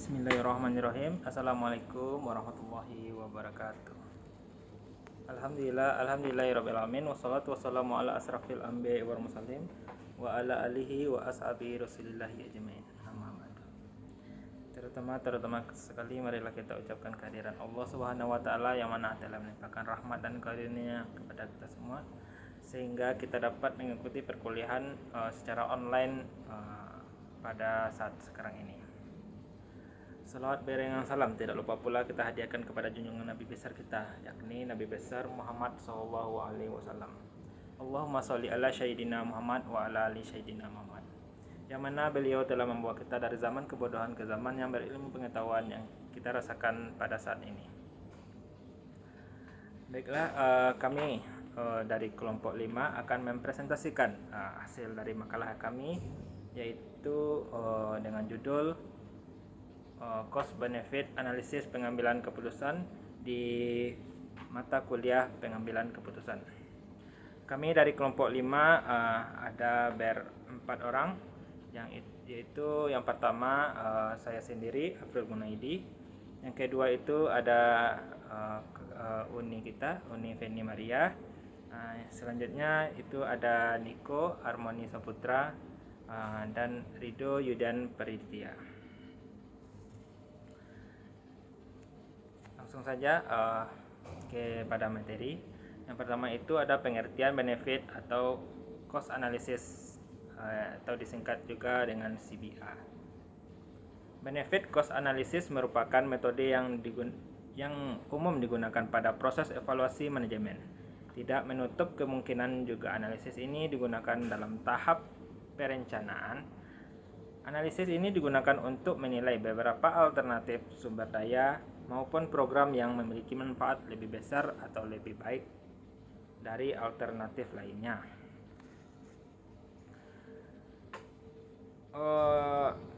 Bismillahirrahmanirrahim. Assalamualaikum warahmatullahi wabarakatuh. Alhamdulillahirrabbil alamin. Wassalatu wassalamu ala asrafil anbiya'i wal mursalin wa ala alihi wa ashabihi rasulillahi ajmain. Amma ba'du. Terutama sekali marilah kita ucapkan kehadiran Allah Subhanahu wa taala yang mana telah melimpahkan rahmat dan karunia kepada kita semua sehingga kita dapat mengikuti perkuliahan secara online pada saat sekarang ini. Salawat berengang salam tidak lupa pula kita hadiahkan kepada junjungan Nabi besar kita, yakni Nabi besar Muhammad SAW. Allahumma sholli ala Sayyidina Muhammad wa ala ali Sayyidina Muhammad. Yang mana beliau telah membawa kita dari zaman kebodohan ke zaman yang berilmu pengetahuan yang kita rasakan pada saat ini. Baiklah, kami dari kelompok 5 akan mempresentasikan hasil dari makalah kami, yaitu dengan judul Cost Benefit Analisis Pengambilan Keputusan di mata kuliah pengambilan keputusan. Kami dari kelompok 5 ada berempat orang, yaitu yang pertama saya sendiri Afril Munaidi, yang kedua itu ada Uni Feni Maria, selanjutnya itu ada Niko Armoni Saputra dan Rido Yudan Peridya. Langsung saja kepada materi. Yang pertama itu ada pengertian benefit atau cost analysis atau disingkat juga dengan CBA. Benefit cost analysis merupakan metode yang umum digunakan pada proses evaluasi manajemen. Tidak menutup kemungkinan juga analisis ini digunakan dalam tahap perencanaan. Analisis ini digunakan untuk menilai beberapa alternatif sumber daya maupun program yang memiliki manfaat lebih besar atau lebih baik dari alternatif lainnya.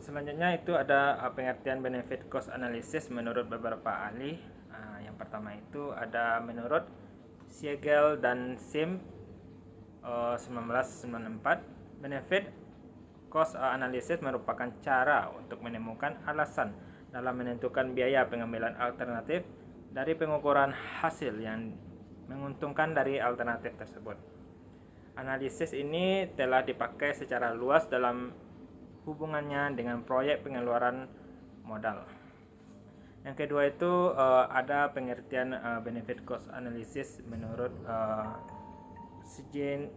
Selanjutnya itu ada pengertian benefit cost analysis menurut beberapa ahli. Yang pertama itu ada menurut Siegel dan Sim 1994, benefit cost analysis merupakan cara untuk menemukan alasan dalam menentukan biaya pengambilan alternatif dari pengukuran hasil yang menguntungkan dari alternatif tersebut. Analisis ini telah dipakai secara luas dalam hubungannya dengan proyek pengeluaran modal. Yang kedua itu ada pengertian benefit cost analysis menurut Steinetz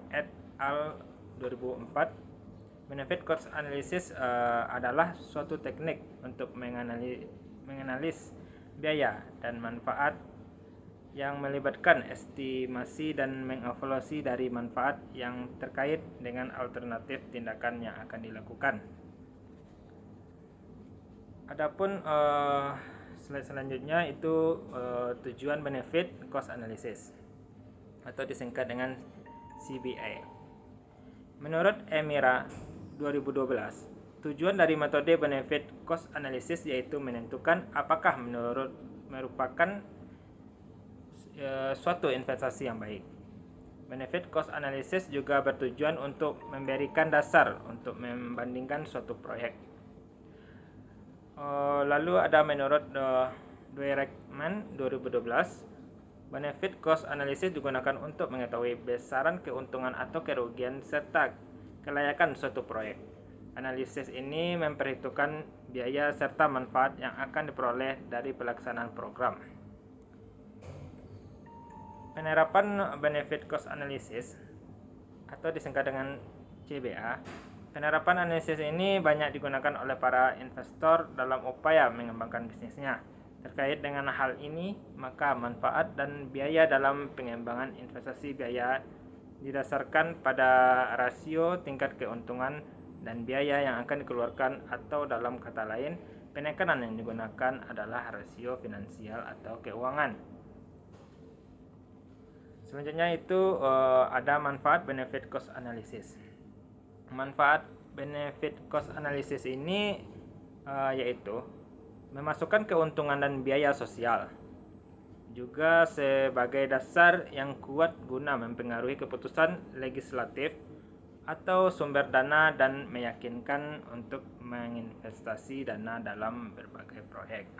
et al. 2004. Benefit cost analysis adalah suatu teknik untuk menganalisis biaya dan manfaat yang melibatkan estimasi dan mengevaluasi dari manfaat yang terkait dengan alternatif tindakan yang akan dilakukan. Adapun slide selanjutnya itu tujuan benefit cost analysis atau disingkat dengan CBA. Menurut Emira 2012, tujuan dari metode benefit cost analysis yaitu menentukan apakah merupakan suatu investasi yang baik. Benefit cost analysis juga bertujuan untuk memberikan dasar untuk membandingkan suatu proyek. Lalu ada menurut Dweckman 2012, benefit cost analysis digunakan untuk mengetahui besaran keuntungan atau kerugian serta kelayakan suatu proyek. Analisis ini memperhitungkan biaya serta manfaat yang akan diperoleh dari pelaksanaan program. Penerapan benefit cost analysis atau disingkat dengan CBA. Penerapan analisis ini banyak digunakan oleh para investor dalam upaya mengembangkan bisnisnya. Terkait dengan hal ini, maka manfaat dan biaya dalam pengembangan investasi biaya didasarkan pada rasio tingkat keuntungan dan biaya yang akan dikeluarkan, atau dalam kata lain, penekanan yang digunakan adalah rasio finansial atau keuangan. Selanjutnya itu ada manfaat benefit cost analysis. Manfaat benefit cost analysis ini yaitu memasukkan keuntungan dan biaya sosial, juga sebagai dasar yang kuat guna mempengaruhi keputusan legislatif atau sumber dana dan meyakinkan untuk menginvestasi dana dalam berbagai proyek.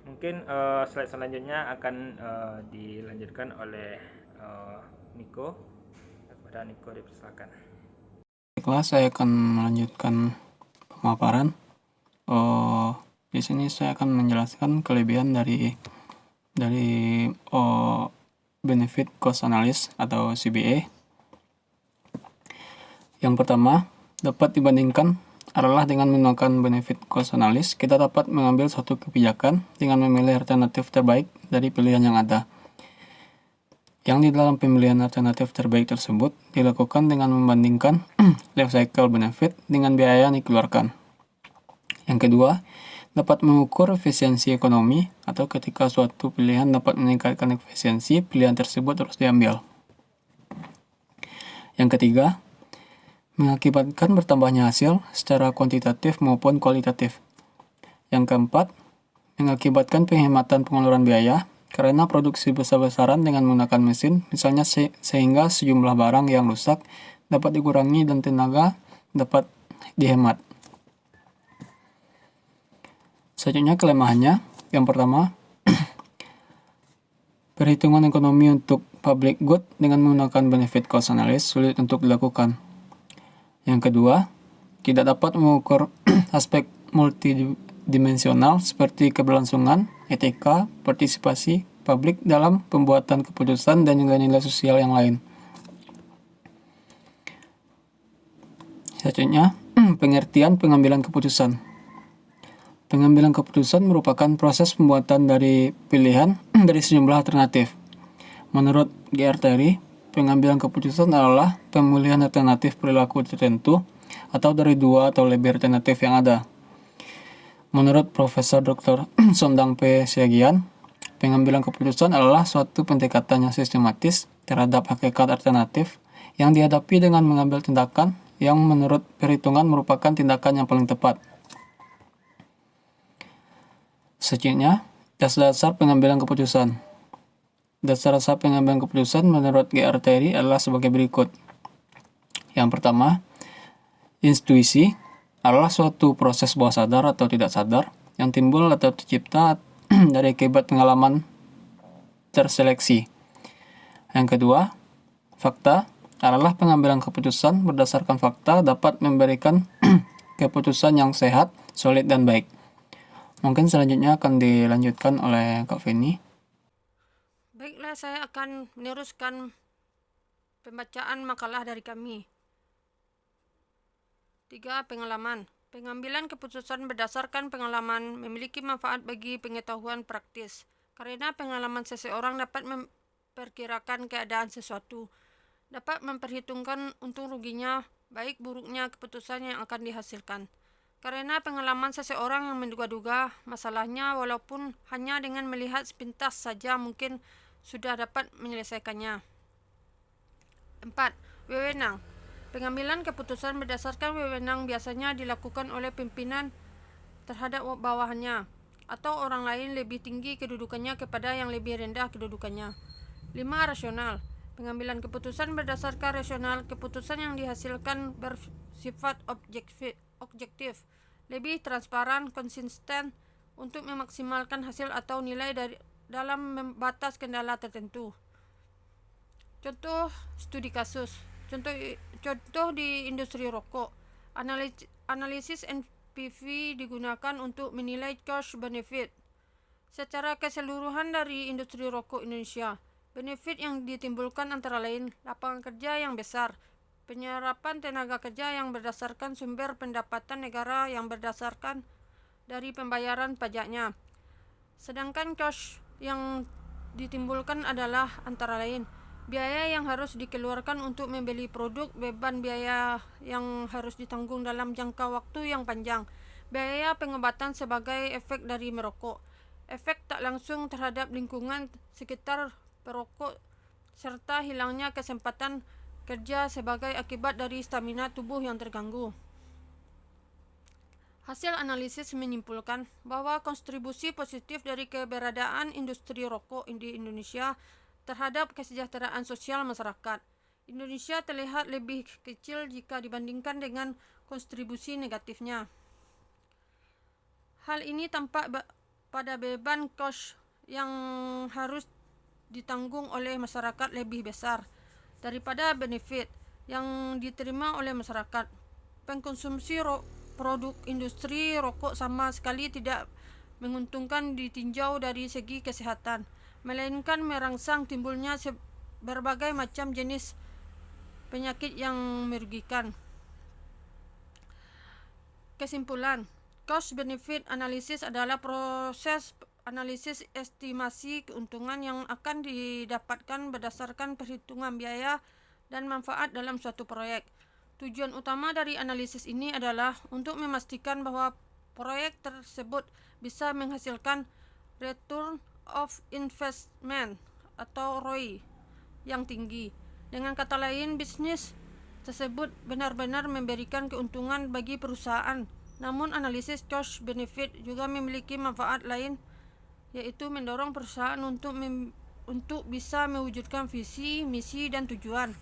Mungkin slide selanjutnya akan dilanjutkan oleh Niko. Kepada Niko dipersilakan. Baiklah, saya akan melanjutkan pemaparan. Di sini saya akan menjelaskan kelebihan dari benefit cost analysis atau CBA. Yang pertama, dapat dibandingkan adalah dengan menggunakan benefit cost analysis, kita dapat mengambil suatu kebijakan dengan memilih alternatif terbaik dari pilihan yang ada. Yang di dalam pemilihan alternatif terbaik tersebut dilakukan dengan membandingkan life cycle benefit dengan biaya yang dikeluarkan. Yang kedua, dapat mengukur efisiensi ekonomi atau ketika suatu pilihan dapat meningkatkan efisiensi, pilihan tersebut harus diambil. Yang ketiga, mengakibatkan bertambahnya hasil secara kuantitatif maupun kualitatif. Yang keempat, mengakibatkan penghematan pengeluaran biaya karena produksi besar-besaran dengan menggunakan mesin, misalnya sehingga sejumlah barang yang rusak dapat dikurangi dan tenaga dapat dihemat. Selanjutnya kelemahannya, yang pertama, perhitungan ekonomi untuk public good dengan menggunakan benefit cost analysis sulit untuk dilakukan. Yang kedua, tidak dapat mengukur aspek multidimensional seperti keberlangsungan, etika, partisipasi publik dalam pembuatan keputusan dan nilai-nilai sosial yang lain. Selanjutnya, pengertian pengambilan keputusan. Pengambilan keputusan merupakan proses pembuatan dari pilihan dari sejumlah alternatif. Menurut G.R. Terry, pengambilan keputusan adalah pemilihan alternatif perilaku tertentu atau dari dua atau lebih alternatif yang ada. Menurut Profesor Dr. Sondang P. Siagian, pengambilan keputusan adalah suatu pendekatan yang sistematis terhadap hakikat alternatif yang dihadapi dengan mengambil tindakan yang menurut perhitungan merupakan tindakan yang paling tepat. Selanjutnya, dasar-dasar pengambilan keputusan. Dasar-dasar pengambilan keputusan menurut G.R. Terry adalah sebagai berikut. Yang pertama, intuisi adalah suatu proses bawah sadar atau tidak sadar yang timbul atau tercipta dari akibat pengalaman terseleksi. Yang kedua, fakta adalah pengambilan keputusan berdasarkan fakta dapat memberikan keputusan yang sehat, solid, dan baik. Mungkin selanjutnya akan dilanjutkan oleh Kak Feni. Baiklah, saya akan meneruskan pembacaan makalah dari kami. 3. Pengalaman. Pengambilan keputusan berdasarkan pengalaman memiliki manfaat bagi pengetahuan praktis, karena pengalaman seseorang dapat memperkirakan keadaan sesuatu, dapat memperhitungkan untung ruginya, baik buruknya keputusan yang akan dihasilkan. Karena pengalaman seseorang yang menduga-duga masalahnya walaupun hanya dengan melihat sepintas saja mungkin sudah dapat menyelesaikannya. 4. Wewenang. Pengambilan keputusan berdasarkan wewenang biasanya dilakukan oleh pimpinan terhadap bawahannya atau orang lain lebih tinggi kedudukannya kepada yang lebih rendah kedudukannya. 5. Rasional. Pengambilan keputusan berdasarkan rasional, keputusan yang dihasilkan bersifat objektif, lebih transparan, konsisten untuk memaksimalkan hasil atau nilai dalam batas kendala tertentu. Contoh studi kasus. Contoh di industri rokok. Analisis NPV digunakan untuk menilai cost benefit. Secara keseluruhan dari industri rokok Indonesia, benefit yang ditimbulkan antara lain lapangan kerja yang besar, penyerapan tenaga kerja yang berdasarkan sumber pendapatan negara yang berdasarkan dari pembayaran pajaknya. Sedangkan cost yang ditimbulkan adalah antara lain biaya yang harus dikeluarkan untuk membeli produk, beban biaya yang harus ditanggung dalam jangka waktu yang panjang, biaya pengobatan sebagai efek dari merokok, efek tak langsung terhadap lingkungan sekitar perokok, serta hilangnya kesempatan kerja sebagai akibat dari stamina tubuh yang terganggu. Hasil analisis menyimpulkan bahwa kontribusi positif dari keberadaan industri rokok di Indonesia terhadap kesejahteraan sosial masyarakat, Indonesia terlihat lebih kecil jika dibandingkan dengan kontribusi negatifnya. Hal ini tampak pada beban kos yang harus ditanggung oleh masyarakat lebih besar daripada benefit yang diterima oleh masyarakat. Pengkonsumsi produk industri rokok sama sekali tidak menguntungkan ditinjau dari segi kesehatan, melainkan merangsang timbulnya berbagai macam jenis penyakit yang merugikan. Kesimpulan, cost benefit analysis adalah proses analisis estimasi keuntungan yang akan didapatkan berdasarkan perhitungan biaya dan manfaat dalam suatu proyek. Tujuan utama dari analisis ini adalah untuk memastikan bahwa proyek tersebut bisa menghasilkan return of investment atau ROI yang tinggi. Dengan kata lain, bisnis tersebut benar-benar memberikan keuntungan bagi perusahaan. Namun analisis cost benefit juga memiliki manfaat lain, yaitu mendorong perusahaan untuk bisa mewujudkan visi, misi, dan tujuan.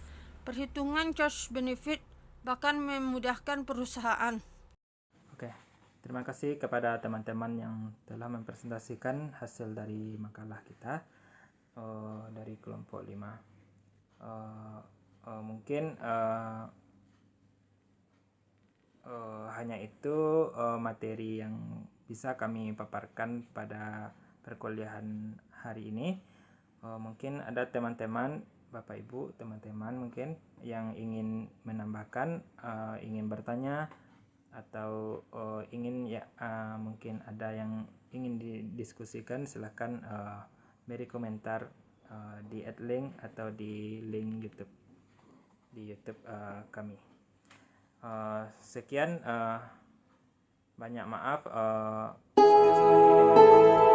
Perhitungan cost benefit bahkan memudahkan perusahaan. Oke, terima kasih kepada teman-teman yang telah mempresentasikan hasil dari makalah kita dari kelompok 5. Mungkin hanya itu materi yang bisa kami paparkan pada perkuliahan hari ini. Mungkin ada teman-teman, Bapak Ibu, teman-teman mungkin yang ingin menambahkan, ingin bertanya atau ingin mungkin ada yang ingin didiskusikan, silahkan beri komentar di @link atau di link YouTube di YouTube kami. Sekian, banyak maaf saya sudahi dengan